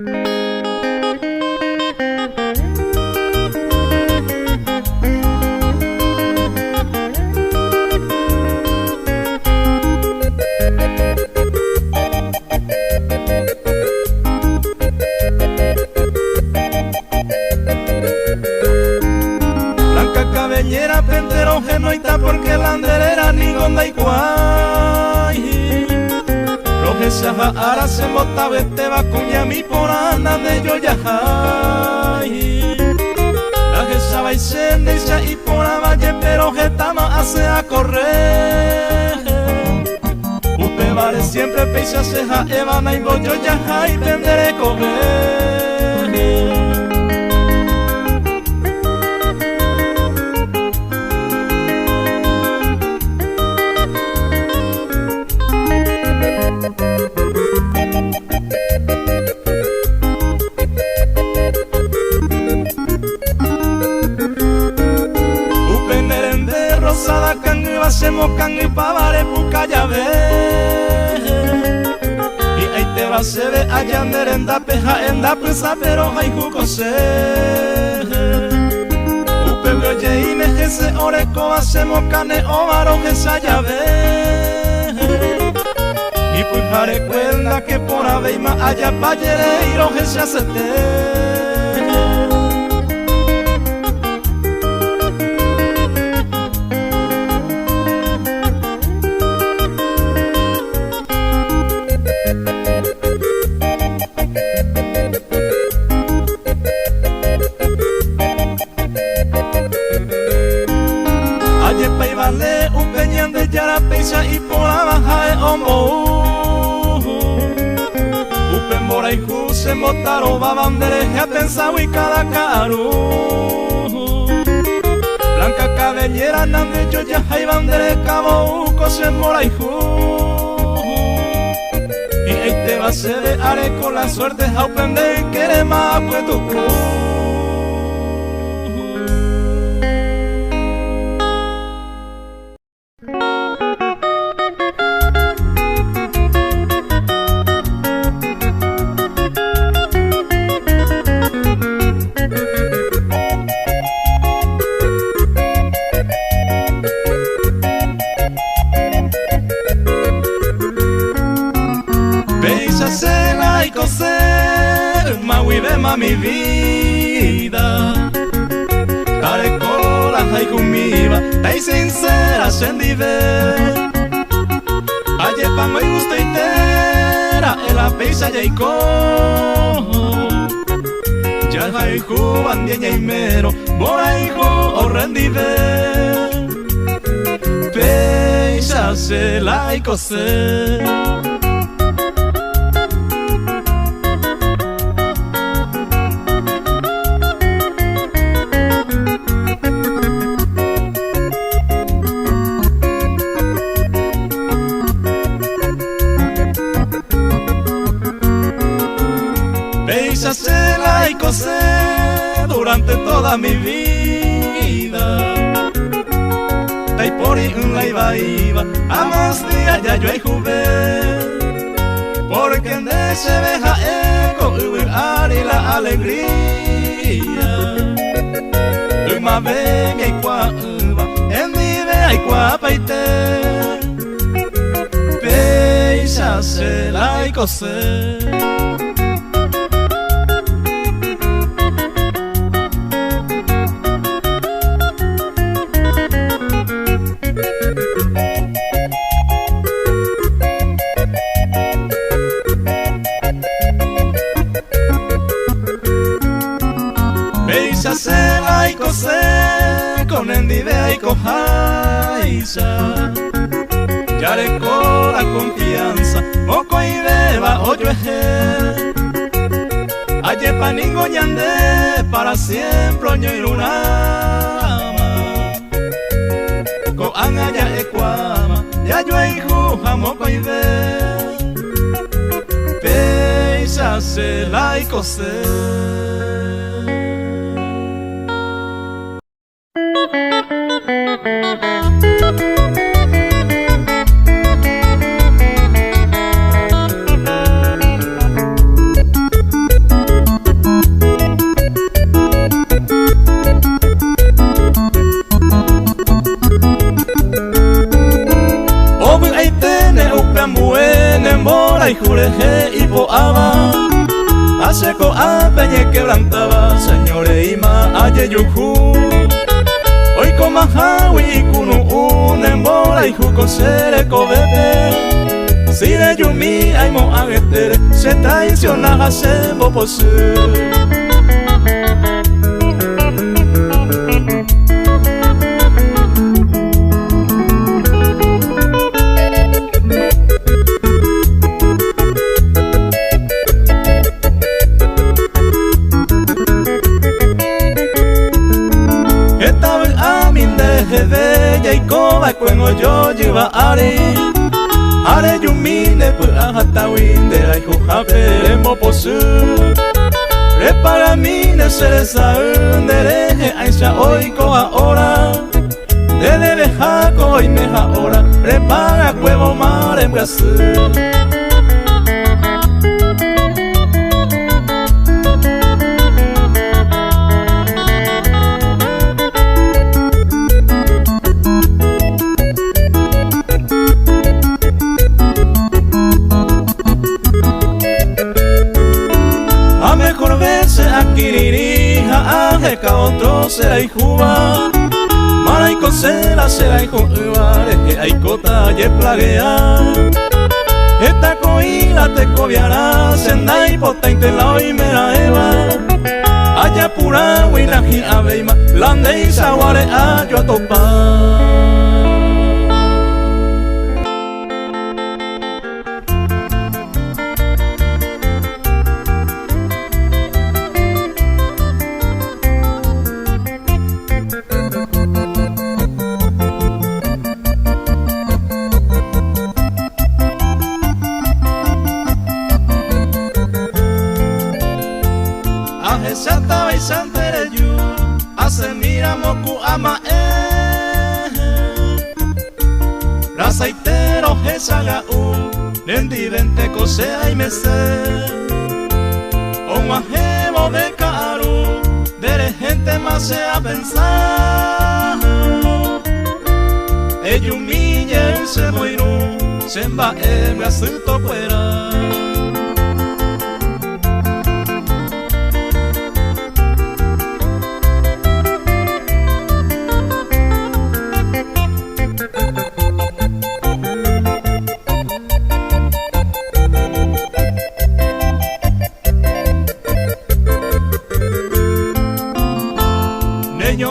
Blanca cabellera, pentero genoita, porque la anderera ni gonda y guay. Roje saja ara se mota vete va cuña mi por anda de yo ya hay. La que sabe y sende y por a valle, pero que tama hace a correr. Upe vale siempre pisa ceja evana y voy yo ya hay tendré coger. Rosada can y basemos can y pavare puca ya ve. Y ahí te va se ve allá en da peja en da presa pero hay jugo se. Upe oye y me se oreco hacemos cane o varón que se allá ve. Y pues pare cuerda que por aveima allá payere y roje se hace te. Un peñón de yara peisa y por la baja de homo. Upe mora y ju se motaro va bandereje a pensado y cada caro. Blanca cabellera nande yo ya hay bandere cabo se mora y ju. Y ahí te va a ser de are con la suerte a prender que eres más pues tu cruz. Hacerla y coser, ma mi vida. Dale cola y conmigo, tay sincera sendive. Aye pan y gusto itera, el apeisa ya y co. Ya hay juban diña y mero, bora hijo o rendive. Peisa hacerla y coser. Hacerla y coser durante toda mi vida. Tai por la iba, amos día ya yo hay juve. Porque en ese veja eco y la alegría. Tu ma venga y cuava, en mi vea y cuapa y te. Peisa hacerla y coser. Hacerla y coser con endivea y cojaisa. Ya le con la confianza, moco y beba oyo eje. Aye pa ningo ñande para siempre oño y lunama. Ko angaya ecuama, ya yo hijo moco y be. Peisa hacerla y coser. y jureje y poaba Aseco a peñe quebrantaba Señores y ma aye yuju Hoy coma hawi kunu unembora y juco sere cobete Si de yumi ay mo agetere Se traiciona a sembo posu Cuando yo lleva are yumine pues hasta windera y jujape mo posu repara mine seresa undereje aisha hoy ko ahora debe dejar hoy me ahora repara huevo mar en Brasil otro será y juba Mara y cosera será y juba Deje ay cota y plaguea Esta coila te cobiará Senda y potente la hoy me la eva Allá pura huila y aveima Lande y saguare a yo a topar Santa y Santere yu Hace mira moku ama Rasaitero jesaga Nendi vente cosea y mese Onguajemo de caru Dere gente más se a pensar Eyumille se moiru Semba emga suto fuera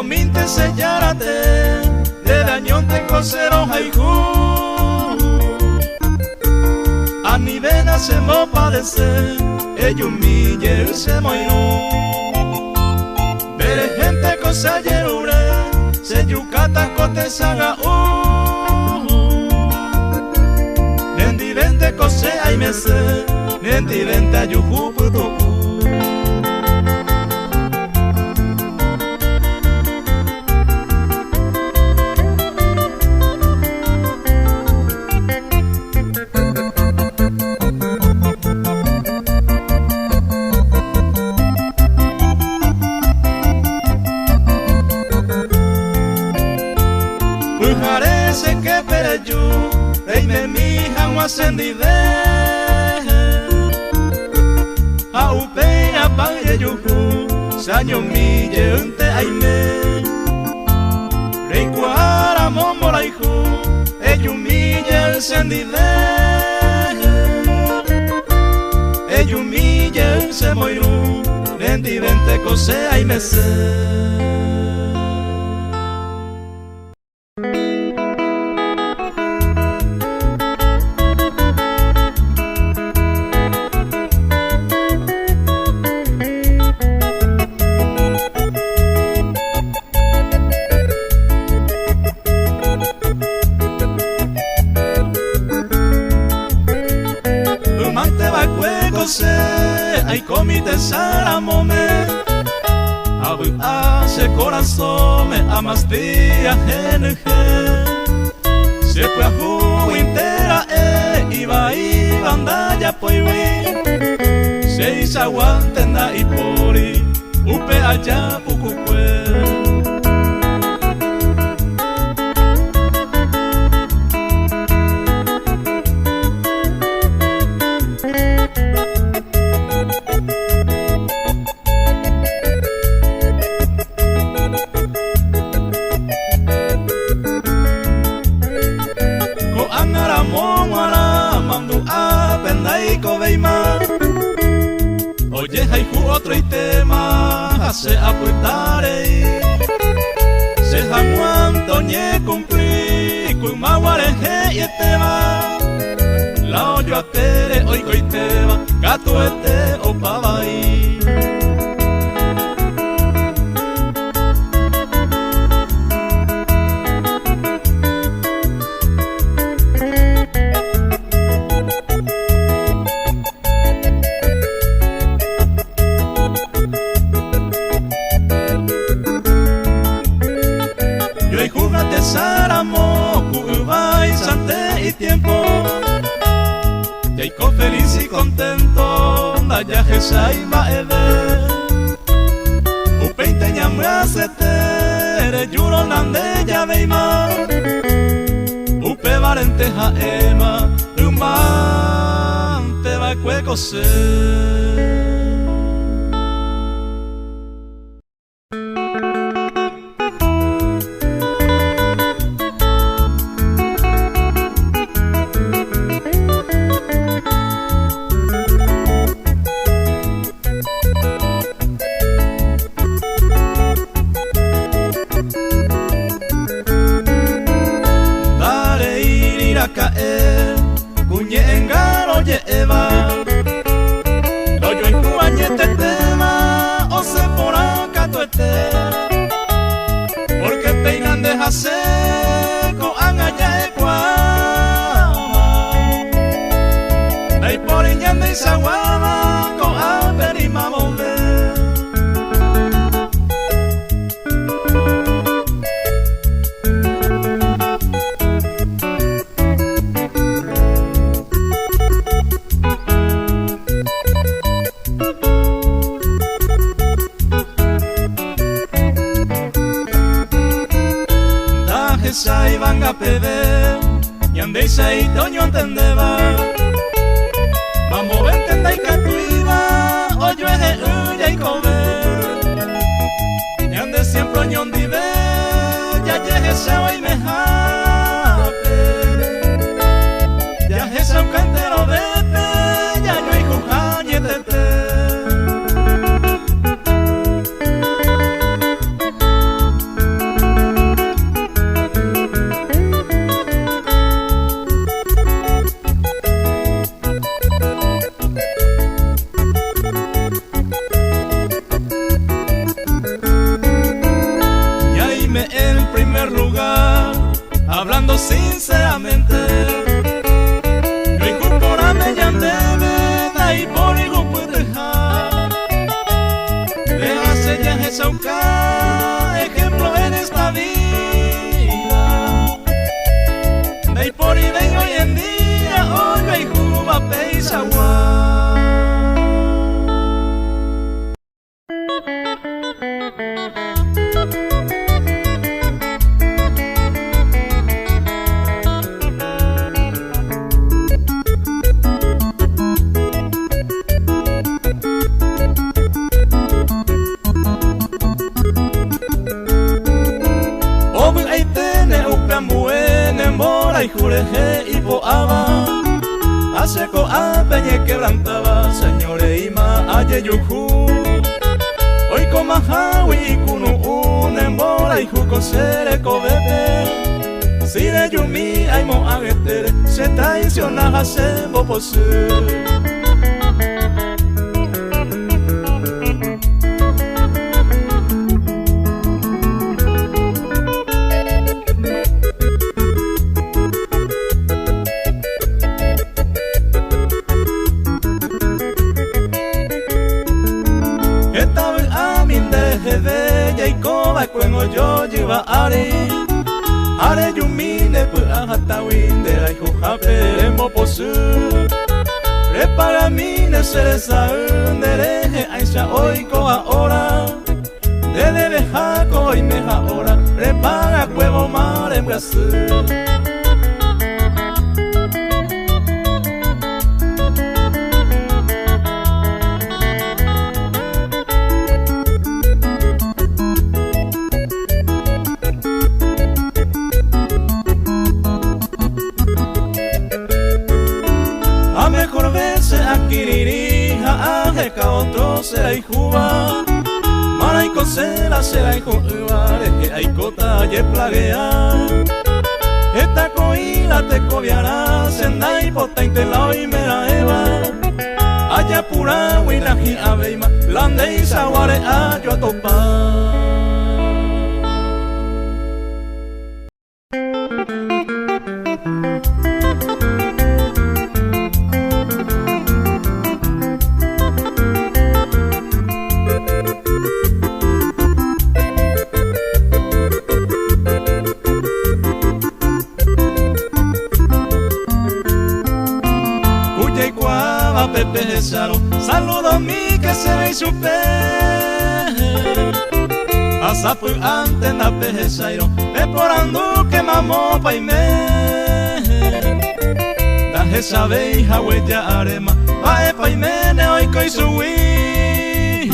Minte sellárate de dañón te cosero haiku a mi vena se mo padece eyumille se moiru Bere gente cosa yerure se yucata cote saga Nendi vente cose ay mese Nendi vente ayuju putu Pujarese que pereyu Reime mi hanwa sendide Aupe apaye yuhu Sanyo mi yeunte aime Reikuara momora ihu Eyu mi yel sendide Eyu mi yel se moiru Rendi vente kose aime se Ay comite saramome Abu hace corazón me amas día genege Se fue a ju entera iba y bandaya poiwi Se hizo aguantenda y pori Upe allá pucucue Oye, haiku otro tema, hace apuntare. Se jaguanto nye cumpli, kumawareje y tema. La oyo atere, oiko y tema, gato este o pavai. Tiempo, Jacob feliz y contento, vaya Jesai maebe. Upeinte ñamra setere, yuro nande ya veima. Upe valente jaema, umante va cueco se. Porque peinan deja seco angaya ecuama. Ay por iñande y saguama con aperima volver. Sai van a pedir y andéis ahí toño entendeba. Vamos a entender que tu iba o yo es uya y comer. Y ande siempre oño dive ya llegue esa y me jape. Ya esa un cantero vete ya yo y jujañe tete. Hablando sinceramente, yo y por me llame, y por hijo puede dejar. Déjase ya esa ejemplo en esta vida. Y por y de hoy en día, hoy y juba peisa y jureje y poaba, aseco a peñe quebrantaba, señores ima aye yuju. Hoy coma jawi y kunu un embora y juco sere cobete. Si de yumi hay mo agetere, se traiciona a sebo posu. Cuando yo lleva are yumine pu ahatawin de la hijuja peremo posu. Repara mine seresa undereje aisha oiko ahora. De deja coi meja ahora. Repara cuevo mar en Brasil. Adquiririja a jecao Cristo será y juba, Maraico será y juba, deje ay cota y plaguea. Esta coila te cobiará, senda y pota y te la y me la eva. Allá pura huila y aveima, lande y saguare a yo a topar. Pepe Saro, saludo mi que se ve y supe. Asapu ante na peje sairo, peporando que mamó paime. Daje sabe hija huella arema, pae paime ne hoy coi suwi.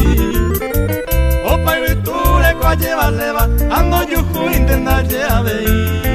O pai viture kwa lleva leva, ando yuju intenda lleve.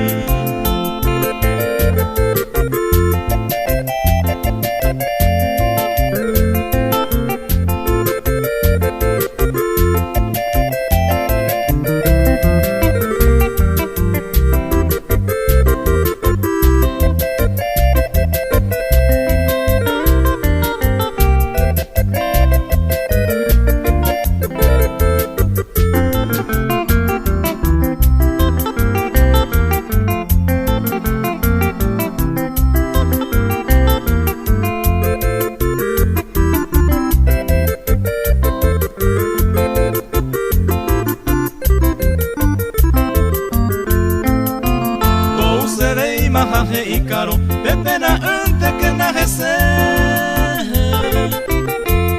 Mahaje y caro, pepe na unte que na jese.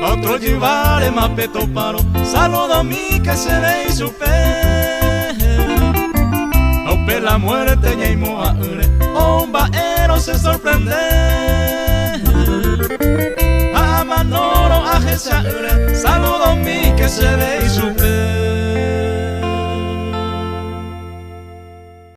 Otro llevare más peto paro, saludo a mí que se ve y supe. Aupe la muerte ya y moa ure, o un baero se sorprende. A manoro a jese ure, saludo a mí que se ve y supe.